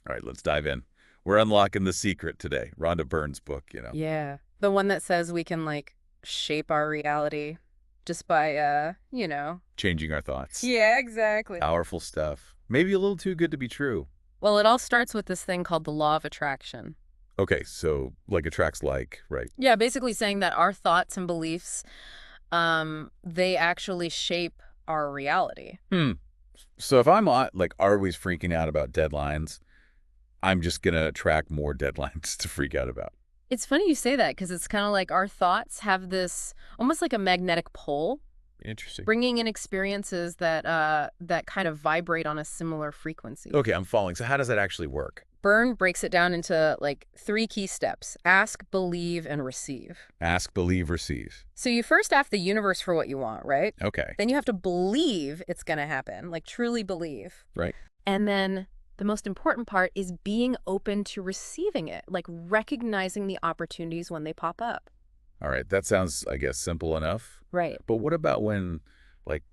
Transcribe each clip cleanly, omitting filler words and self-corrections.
All right, let's dive in. We're unlocking the secret today. Rhonda Byrne's book. Yeah. The one that says we can, like, shape our reality just by, Changing our thoughts. Yeah, exactly. Powerful stuff. Maybe a little too good to be true. Well, it all starts with this thing called the law of attraction. Okay, so like attracts like, right? Yeah, basically saying that our thoughts and beliefs, they actually shape our reality. Hmm. So if I'm like always freaking out about deadlines, I'm just going to attract more deadlines to freak out about. It's funny you say that because it's kind of like our thoughts have this almost like a magnetic pull, Interesting. bringing in experiences that kind of vibrate on a similar frequency. Okay, I'm following. So how does that actually work? Byrne breaks it down into like 3 key steps: ask, believe, and receive. Ask, believe, receive. So you first ask the universe for what you want, right? Okay. Then you have to believe it's going to happen, like truly believe. Right. And then the most important part is being open to receiving it, like recognizing the opportunities when they pop up. All right. That sounds, I guess, simple enough. Right. But what about when, like,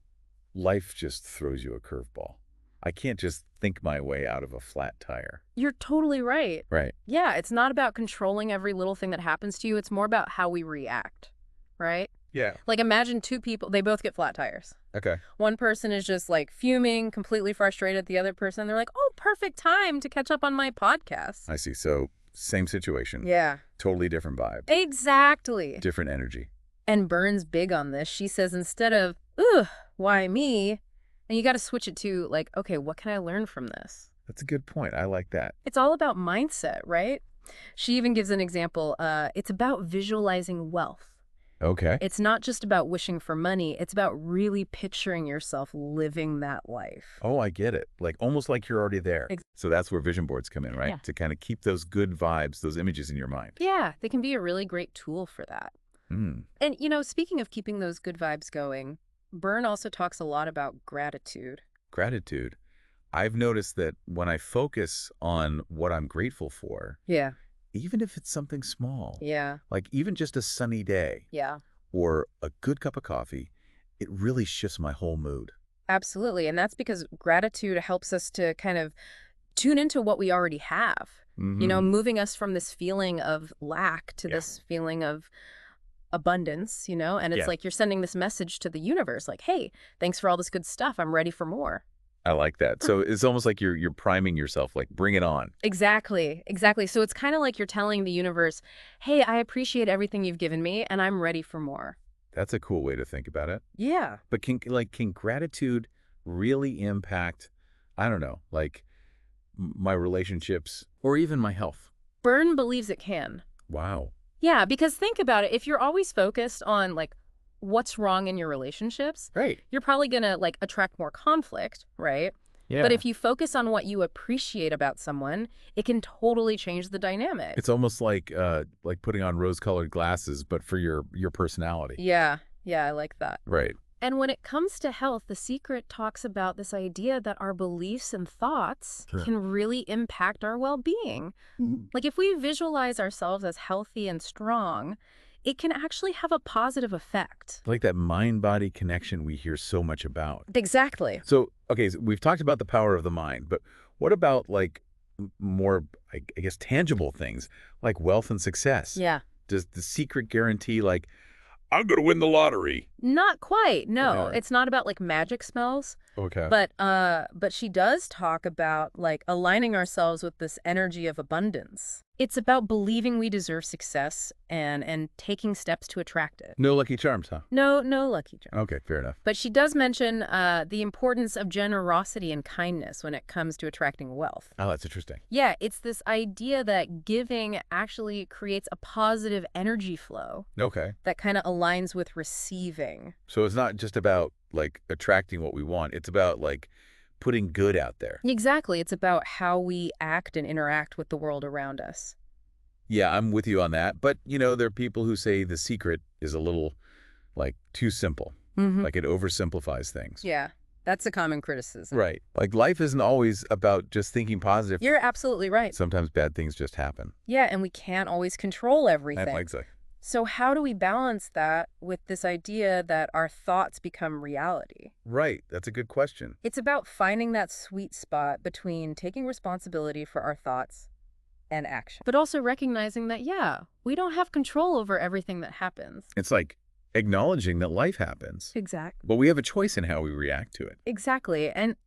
life just throws you a curveball? I can't just think my way out of a flat tire. You're totally right. Right. Yeah, it's not about controlling every little thing that happens to you. It's more about how we react, right? Yeah. Like imagine 2 people, they both get flat tires. Okay. One person is just like fuming, completely frustrated. The other person, they're like, oh, perfect time to catch up on my podcast. I see. So same situation. Yeah. Totally different vibe. Exactly. Different energy. And Byrne's big on this. She says instead of, ugh, why me? And you got to switch it to like, okay, what can I learn from this? That's a good point. I like that. It's all about mindset, right? She even gives an example. It's about visualizing wealth. Okay. It's not just about wishing for money. It's about really picturing yourself living that life. Oh, I get it. Like almost like you're already there. So that's where vision boards come in, right? Yeah. To kind of keep those good vibes, those images in your mind. Yeah, they can be a really great tool for that. Mm. And, speaking of keeping those good vibes going, Byrne also talks a lot about gratitude. Gratitude. I've noticed that when I focus on what I'm grateful for, Yeah. even if it's something small, Yeah. like even just a sunny day Yeah. or a good cup of coffee, it really shifts my whole mood. Absolutely. And that's because gratitude helps us to kind of tune into what we already have, moving us from this feeling of lack to this feeling of abundance, and it's like you're sending this message to the universe like, hey, thanks for all this good stuff. I'm ready for more. I like that. So it's almost like you're priming yourself, like bring it on. Exactly. Exactly. So it's kind of like you're telling the universe, hey, I appreciate everything you've given me and I'm ready for more. That's a cool way to think about it. Yeah. But can gratitude really impact, I don't know, like my relationships or even my health? Byrne believes it can. Wow. Yeah, because think about it. If you're always focused on like what's wrong in your relationships, Right. you're probably going to like attract more conflict, right? Yeah. But if you focus on what you appreciate about someone, it can totally change the dynamic. It's almost like putting on rose-colored glasses, but for your personality. Yeah. Yeah, I like that. Right. And when it comes to health, The Secret talks about this idea that our beliefs and thoughts can really impact our well-being. Like if we visualize ourselves as healthy and strong, it can actually have a positive effect. Like that mind-body connection we hear so much about. Exactly. So, okay, so we've talked about the power of the mind, but what about like more, I guess, tangible things like wealth and success? Yeah. Does The Secret guarantee like, I'm going to win the lottery? Not quite. No, Okay. it's not about like magic spells. Okay. But she does talk about like aligning ourselves with this energy of abundance. It's about believing we deserve success and taking steps to attract it. No lucky charms, huh? No lucky charm. Okay, fair enough. But she does mention the importance of generosity and kindness when it comes to attracting wealth. Oh, that's interesting. Yeah, it's this idea that giving actually creates a positive energy flow Okay. that kind of aligns with receiving. So it's not just about like attracting what we want. It's about like putting good out there. Exactly. It's about how we act and interact with the world around us. Yeah, I'm with you on that. But, there are people who say The Secret is a little like too simple. Like it oversimplifies things. Yeah, that's a common criticism. Right. Like life isn't always about just thinking positive. You're absolutely right. Sometimes bad things just happen. Yeah, and we can't always control everything. Exactly. So how do we balance that with this idea that our thoughts become reality? Right. That's a good question. It's about finding that sweet spot between taking responsibility for our thoughts and action, but also recognizing that, yeah, we don't have control over everything that happens. It's like acknowledging that life happens, Exactly. but we have a choice in how we react to it. Exactly. And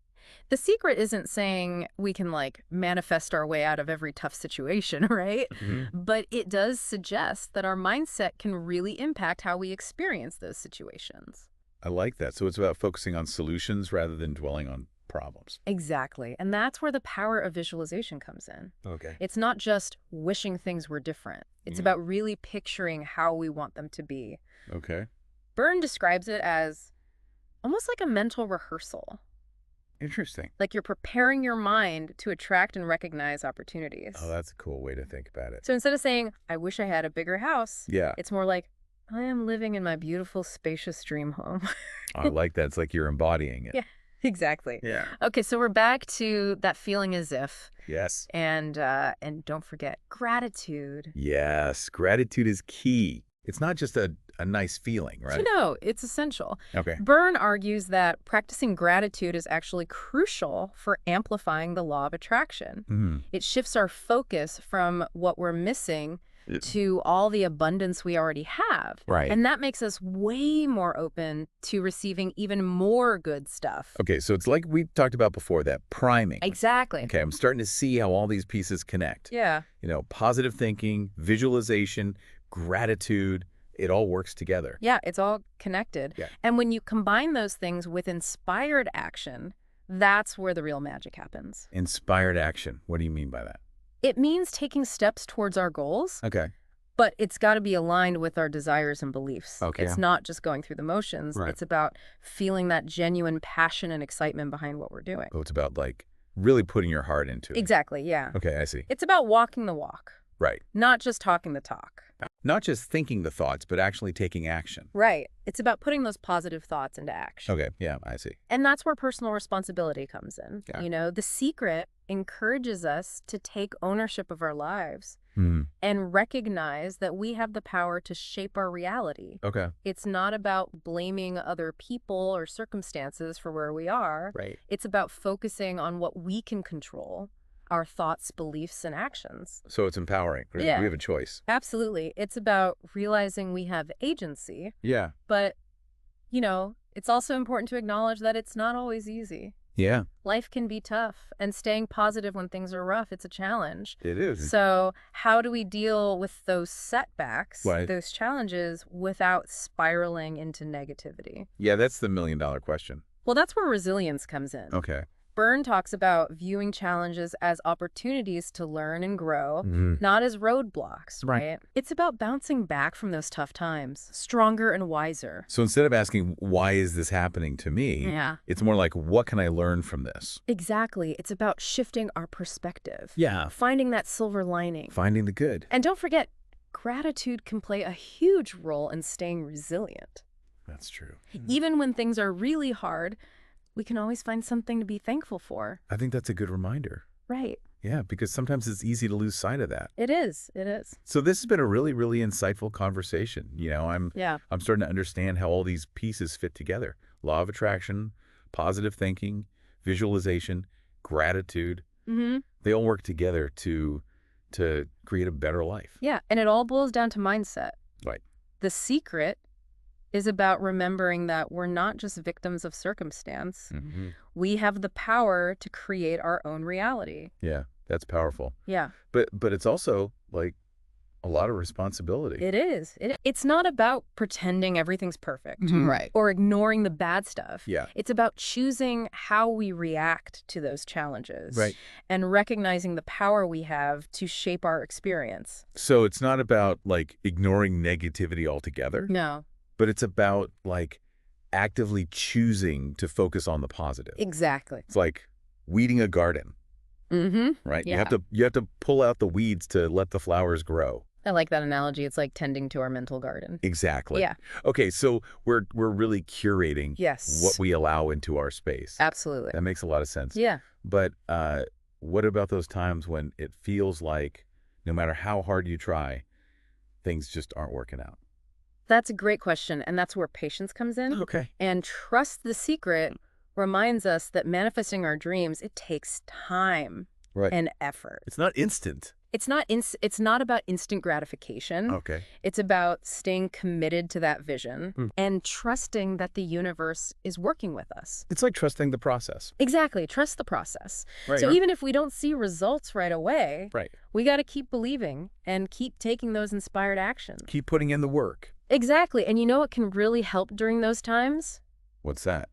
the secret isn't saying we can like manifest our way out of every tough situation, right? But it does suggest that our mindset can really impact how we experience those situations. I like that. So it's about focusing on solutions rather than dwelling on problems. Exactly. And that's where the power of visualization comes in. Okay. It's not just wishing things were different. It's about really picturing how we want them to be. Okay. Byrne describes it as almost like a mental rehearsal. Interesting. Like you're preparing your mind to attract and recognize opportunities. Oh, that's a cool way to think about it. So instead of saying, I wish I had a bigger house, Yeah. it's more like, I am living in my beautiful, spacious dream home. I like that. It's like you're embodying it. Yeah, exactly. Yeah. Okay, so we're back to that feeling as if, Yes. and don't forget gratitude. Yes. Gratitude is key. It's not just a nice feeling, right? No, it's essential. Okay. Byrne argues that practicing gratitude is actually crucial for amplifying the law of attraction. It shifts our focus from what we're missing to all the abundance we already have. Right. And that makes us way more open to receiving even more good stuff. Okay, so it's like we talked about before, that priming. Exactly. Okay, I'm starting to see how all these pieces connect. Yeah. You know, positive thinking, visualization, gratitude, it all works together. Yeah, it's all connected. Yeah. And when you combine those things with inspired action, that's where the real magic happens. Inspired action. What do you mean by that? It means taking steps towards our goals, Okay. but it's got to be aligned with our desires and beliefs. Okay. It's not just going through the motions. Right. It's about feeling that genuine passion and excitement behind what we're doing. Oh, it's about like really putting your heart into it. Exactly, yeah. Okay, I see. It's about walking the walk, Right. not just talking the talk. Not just thinking the thoughts, but actually taking action. Right. It's about putting those positive thoughts into action. Okay, yeah, I see. And that's where personal responsibility comes in. Yeah. You know, the secret encourages us to take ownership of our lives and recognize that we have the power to shape our reality. Okay. It's not about blaming other people or circumstances for where we are. Right. It's about focusing on what we can control, our thoughts, beliefs, and actions. So it's empowering. Yeah. We have a choice. Absolutely. It's about realizing we have agency, Yeah. but, you know, it's also important to acknowledge that it's not always easy. Yeah, Life can be tough, and staying positive when things are rough, it's a challenge. it is. So how do we deal with those setbacks, Right. those challenges, without spiraling into negativity? Yeah, that's the million-dollar question. Well, that's where resilience comes in. Okay. Byrne talks about viewing challenges as opportunities to learn and grow, not as roadblocks, Right. right? It's about bouncing back from those tough times, stronger and wiser. So instead of asking, why is this happening to me? Yeah. It's more like, what can I learn from this? Exactly. It's about shifting our perspective. Yeah. Finding that silver lining. Finding the good. And don't forget, gratitude can play a huge role in staying resilient. That's true. Even when things are really hard, we can always find something to be thankful for. I think that's a good reminder. Right. Yeah, because sometimes it's easy to lose sight of that. It is. It is. So this has been a really, really insightful conversation. You know, I'm starting to understand how all these pieces fit together. Law of attraction, positive thinking, visualization, gratitude. They all work together to create a better life. Yeah. And it all boils down to mindset. Right. The secret is about remembering that we're not just victims of circumstance. We have the power to create our own reality. Yeah, that's powerful. Yeah. But it's also like a lot of responsibility. It is. It's not about pretending everything's perfect. Right. Or ignoring the bad stuff. Yeah. It's about choosing how we react to those challenges. Right. And recognizing the power we have to shape our experience. So it's not about like ignoring negativity altogether, No. but it's about like actively choosing to focus on the positive. Exactly. It's like weeding a garden, right? Yeah. You have to pull out the weeds to let the flowers grow. I like that analogy. It's like tending to our mental garden. Exactly. Yeah. Okay, so we're really curating Yes. what we allow into our space. Absolutely. That makes a lot of sense. Yeah. But what about those times when it feels like no matter how hard you try, things just aren't working out? That's a great question, and that's where patience comes in. Okay. And trust the secret reminds us that manifesting our dreams, it takes time Right. and effort. It's not instant. It's not about instant gratification. Okay. It's about staying committed to that vision and trusting that the universe is working with us. It's like trusting the process. Exactly. Trust the process. Right. So even if we don't see results right away, Right. we got to keep believing and keep taking those inspired actions. Keep putting in the work. Exactly. And you know what can really help during those times? What's that?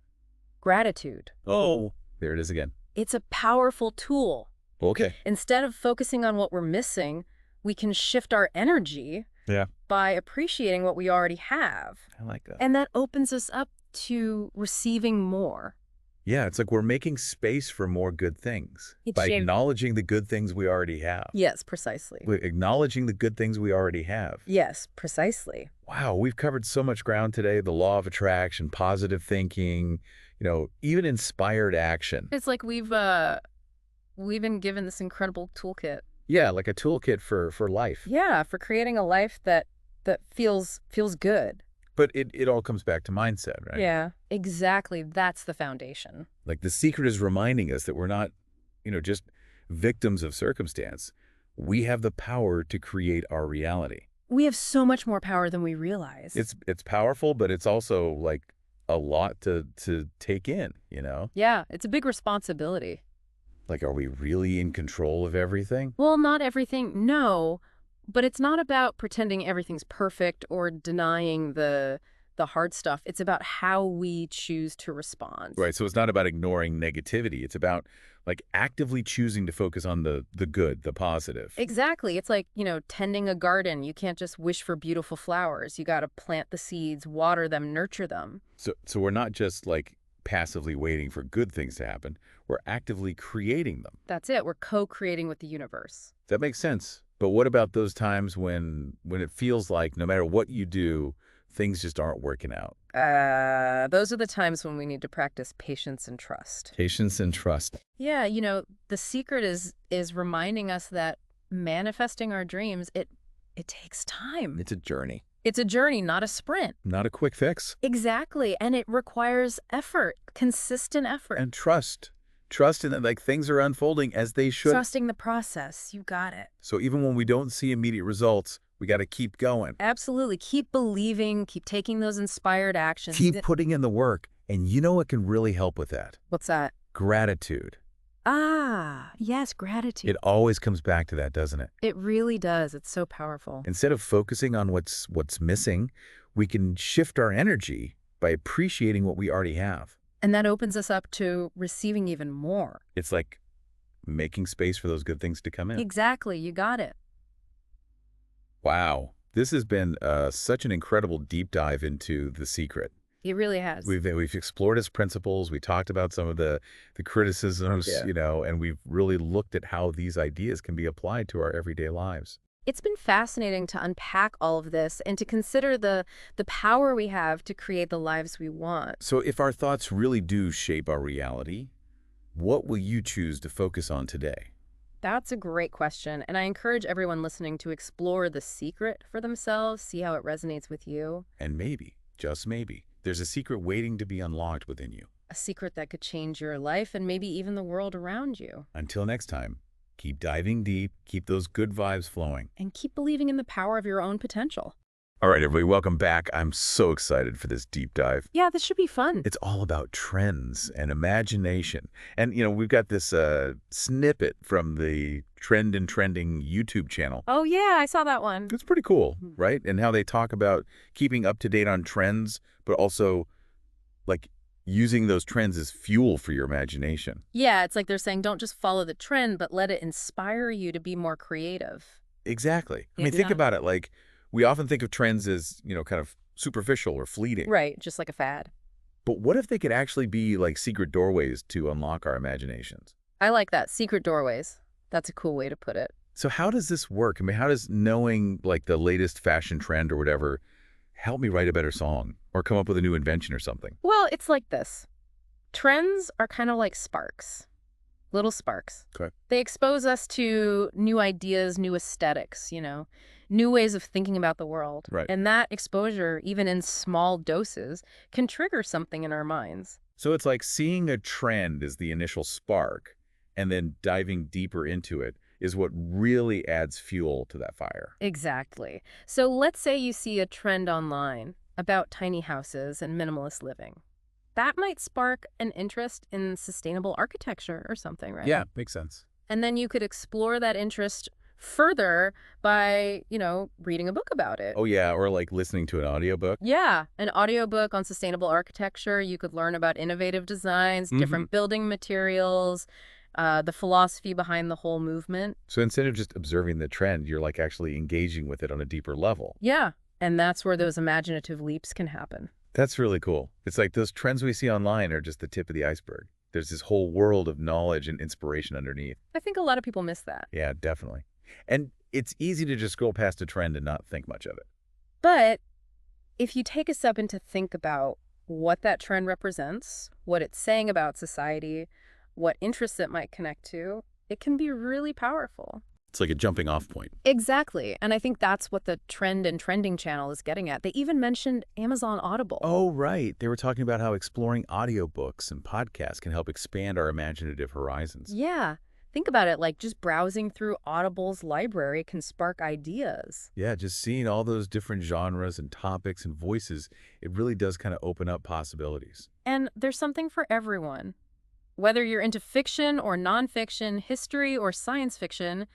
Gratitude. Oh, there it is again. It's a powerful tool. Okay. Instead of focusing on what we're missing, we can shift our energy by appreciating what we already have. I like that. And that opens us up to receiving more. Yeah, it's like we're making space for more good things by acknowledging the good things we already have. Yes, precisely. We're acknowledging the good things we already have. Yes, precisely. Wow, we've covered so much ground today. The law of attraction, positive thinking, even inspired action. It's like we've been given this incredible toolkit. Yeah, like a toolkit for life. Yeah, for creating a life that feels good. But it all comes back to mindset, right? Yeah, exactly. That's the foundation. Like the secret is reminding us that we're not, just victims of circumstance. We have the power to create our reality. We have so much more power than we realize. It's powerful, but it's also like a lot to take in, Yeah, it's a big responsibility. Like, are we really in control of everything? Well, not everything, no. But it's not about pretending everything's perfect or denying the hard stuff. It's about how we choose to respond. Right. So it's not about ignoring negativity. It's about like actively choosing to focus on the good, the positive. Exactly. It's like, tending a garden. You can't just wish for beautiful flowers. You got to plant the seeds, water them, nurture them. So we're not just like passively waiting for good things to happen. We're actively creating them. That's it. We're co-creating with the universe. That makes sense. But what about those times when it feels like no matter what you do, things just aren't working out? Those are the times when we need to practice patience and trust. Patience and trust. Yeah, the secret is reminding us that manifesting our dreams, it takes time. It's a journey. It's a journey, not a sprint. Not a quick fix. Exactly. And it requires effort, consistent effort. And trust. Trust in that like things are unfolding as they should. Trusting the process. You got it. So even when we don't see immediate results, we got to keep going. Absolutely. Keep believing, keep taking those inspired actions. Keep putting in the work. And you know what can really help with that? What's that? Gratitude. Ah, yes, gratitude. It always comes back to that, doesn't it? It really does. It's so powerful. Instead of focusing on what's missing, we can shift our energy by appreciating what we already have. And that opens us up to receiving even more. It's like making space for those good things to come in. Exactly. You got it. Wow. This has been such an incredible deep dive into The Secret. It really has. We've explored its principles. We talked about some of the criticisms, and we've really looked at how these ideas can be applied to our everyday lives. It's been fascinating to unpack all of this and to consider the power we have to create the lives we want. So if our thoughts really do shape our reality, what will you choose to focus on today? That's a great question, and I encourage everyone listening to explore The Secret for themselves, see how it resonates with you. And maybe, just maybe, there's a secret waiting to be unlocked within you. A secret that could change your life and maybe even the world around you. Until next time, keep diving deep, keep those good vibes flowing. And keep believing in the power of your own potential. All right, everybody, welcome back. I'm so excited for this deep dive. Yeah, this should be fun. It's all about trends and imagination. And, we've got this snippet from the Trend and Trending YouTube channel. Oh, yeah, I saw that one. It's pretty cool, right? And how they talk about keeping up to date on trends, but also, like, using those trends as fuel for your imagination. Yeah, it's like they're saying don't just follow the trend, but let it inspire you to be more creative. Exactly. I mean, think about it. Like, we often think of trends as, kind of superficial or fleeting. Right, just like a fad. But what if they could actually be like secret doorways to unlock our imaginations? I like that. Secret doorways. That's a cool way to put it. So how does this work? I mean, how does knowing like the latest fashion trend or whatever help me write a better song or come up with a new invention or something? Well, it's like this. Trends are kind of like sparks. Little sparks. Okay. They expose us to new ideas, new aesthetics, new ways of thinking about the world. Right. And that exposure, even in small doses, can trigger something in our minds. So it's like seeing a trend as the initial spark and then diving deeper into it is what really adds fuel to that fire. Exactly. So let's say you see a trend online about tiny houses and minimalist living. That might spark an interest in sustainable architecture or something, right? Yeah, makes sense. And then you could explore that interest further by, reading a book about it. Oh, yeah, or like listening to an audiobook. Yeah, an audiobook on sustainable architecture. You could learn about innovative designs, different building materials, the philosophy behind the whole movement. So instead of just observing the trend, you're like actually engaging with it on a deeper level. Yeah, and that's where those imaginative leaps can happen. That's really cool. It's like those trends we see online are just the tip of the iceberg. There's this whole world of knowledge and inspiration underneath. I think a lot of people miss that. Yeah, definitely. And it's easy to just scroll past a trend and not think much of it. But if you take a second to think about what that trend represents, what it's saying about society, what interests it might connect to, it can be really powerful. It's like a jumping off point. Exactly. And I think that's what the Trend and Trending channel is getting at. They even mentioned Amazon Audible. Oh, right. They were talking about how exploring audiobooks and podcasts can help expand our imaginative horizons. Yeah. Think about it, like just browsing through Audible's library can spark ideas. Yeah, just seeing all those different genres and topics and voices, it really does kind of open up possibilities. And there's something for everyone. Whether you're into fiction or nonfiction, history or science fiction,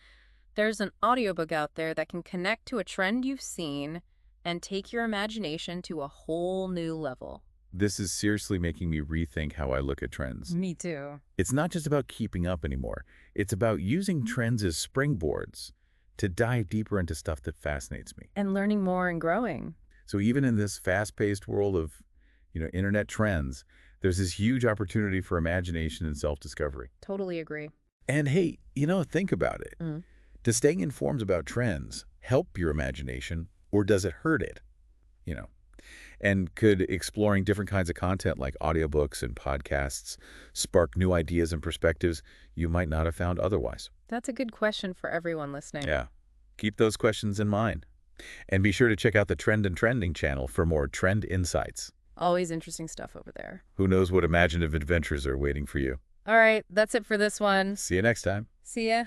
there's an audiobook out there that can connect to a trend you've seen and take your imagination to a whole new level. This is seriously making me rethink how I look at trends. Me too. It's not just about keeping up anymore. It's about using trends as springboards to dive deeper into stuff that fascinates me. And learning more and growing. So even in this fast-paced world of, internet trends, there's this huge opportunity for imagination and self-discovery. Totally agree. And hey, think about it. Does staying informed about trends help your imagination or does it hurt it? And could exploring different kinds of content like audiobooks and podcasts spark new ideas and perspectives you might not have found otherwise? That's a good question for everyone listening. Yeah. Keep those questions in mind. And be sure to check out the Trend and Trending channel for more trend insights. Always interesting stuff over there. Who knows what imaginative adventures are waiting for you? All right, that's it for this one. See you next time. See ya.